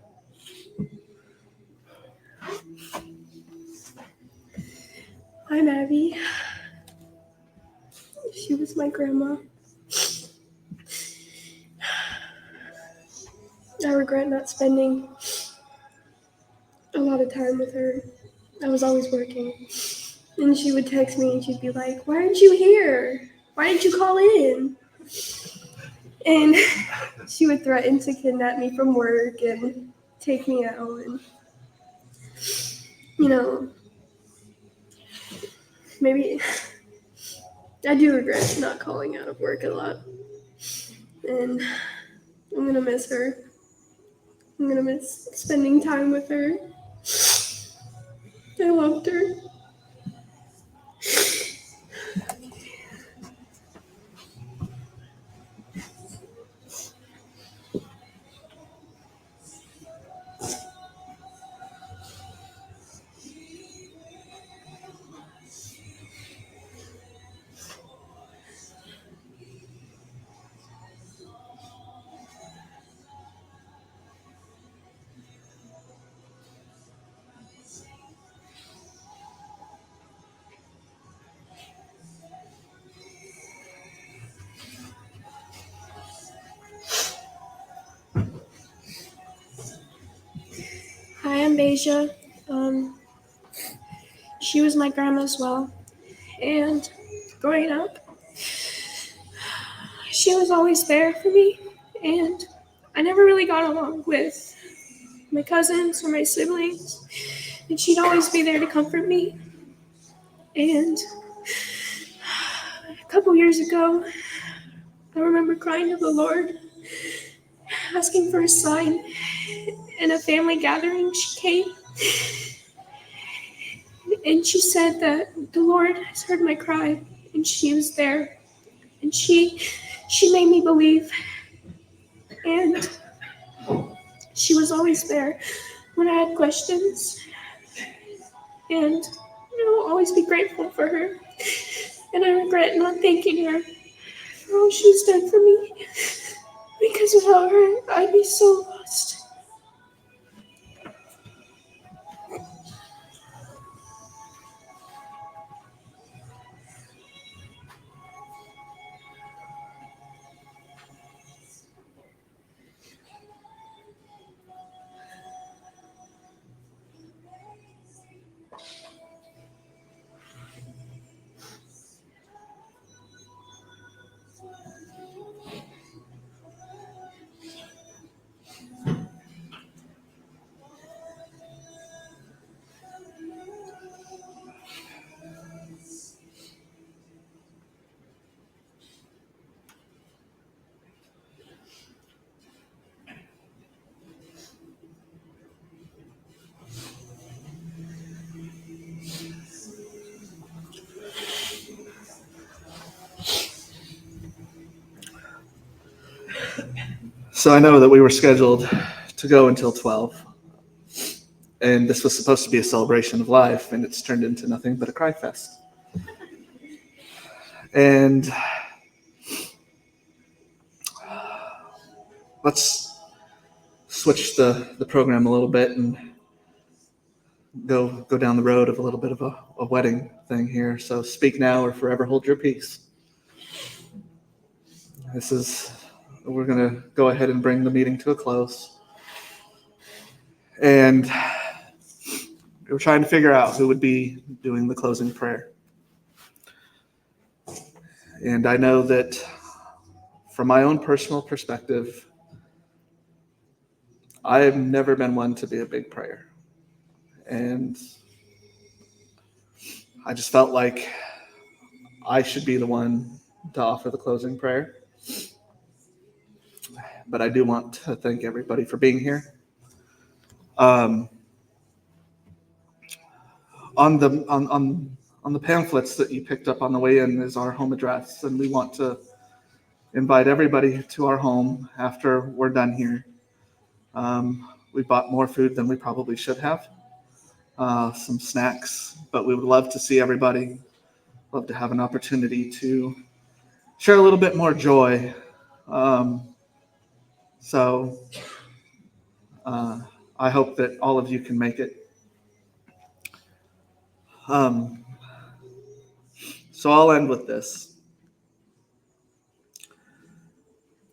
I'm Abby. She was my grandma. I regret not spending a lot of time with her. I was always working. And she would text me and she'd be like, "Why aren't you here? Why didn't you call in?" And she would threaten to kidnap me from work and take me out. And you know, maybe I do regret not calling out of work a lot. And I'm gonna miss her. I'm gonna miss spending time with her. I loved her. Hi, I'm Beja. She was my grandma as well. And growing up, she was always there for me. And I never really got along with my cousins or my siblings. And she'd always be there to comfort me. And a couple years ago, I remember crying to the Lord, asking for a sign. In a family gathering, she came and she said that the Lord has heard my cry, and she was there, and she made me believe, and she was always there when I had questions, and I'll always be grateful for her, and I regret not thanking her for all she's done for me, because without her, I'd be so lost. So I know that we were scheduled to go until 12, and this was supposed to be a celebration of life, and it's turned into nothing but a cry fest. And let's switch the program a little bit and go down the road of a little bit of a wedding thing here. So speak now or forever hold your peace. We're going to go ahead and bring the meeting to a close. And we were trying to figure out who would be doing the closing prayer. And I know that from my own personal perspective, I have never been one to be a big prayer. And I just felt like I should be the one to offer the closing prayer. But I do want to thank everybody for being here. On the pamphlets that you picked up on the way in is our home address, and we want to invite everybody to our home after we're done here. We bought more food than we probably should have, some snacks, but we would love to see everybody, love to have an opportunity to share a little bit more joy. So I hope that all of you can make it. So I'll end with this.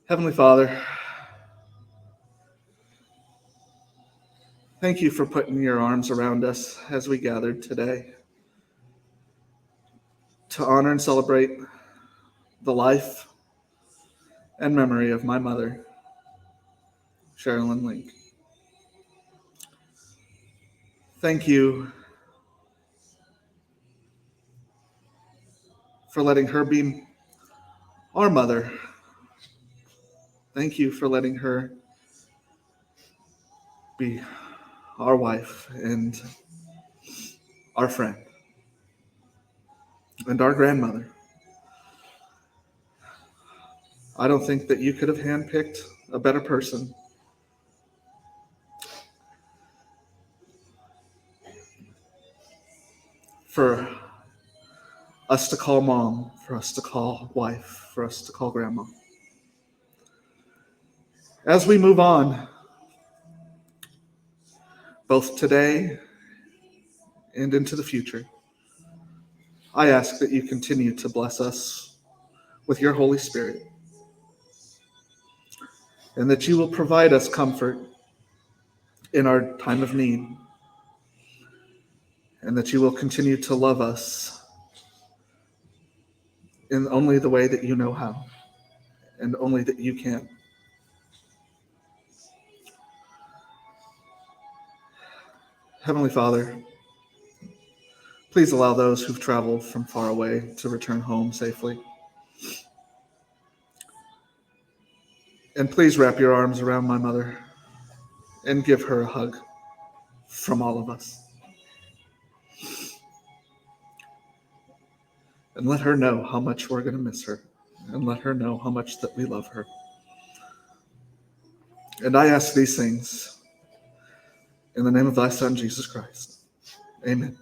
Heavenly Father, thank you for putting your arms around us as we gathered today to honor and celebrate the life and memory of my mother, Sherilynn Link. Thank you for letting her be our mother. Thank you for letting her be our wife and our friend and our grandmother. I don't think that you could have handpicked a better person for us to call mom, for us to call wife, for us to call grandma. As we move on, both today and into the future, I ask that you continue to bless us with your Holy Spirit, and that you will provide us comfort in our time of need, and that you will continue to love us in only the way that you know how, and only that you can. Heavenly Father, please allow those who've traveled from far away to return home safely. And please wrap your arms around my mother and give her a hug from all of us. And let her know how much we're going to miss her, and let her know how much that we love her. And I ask these things in the name of thy Son, Jesus Christ. Amen.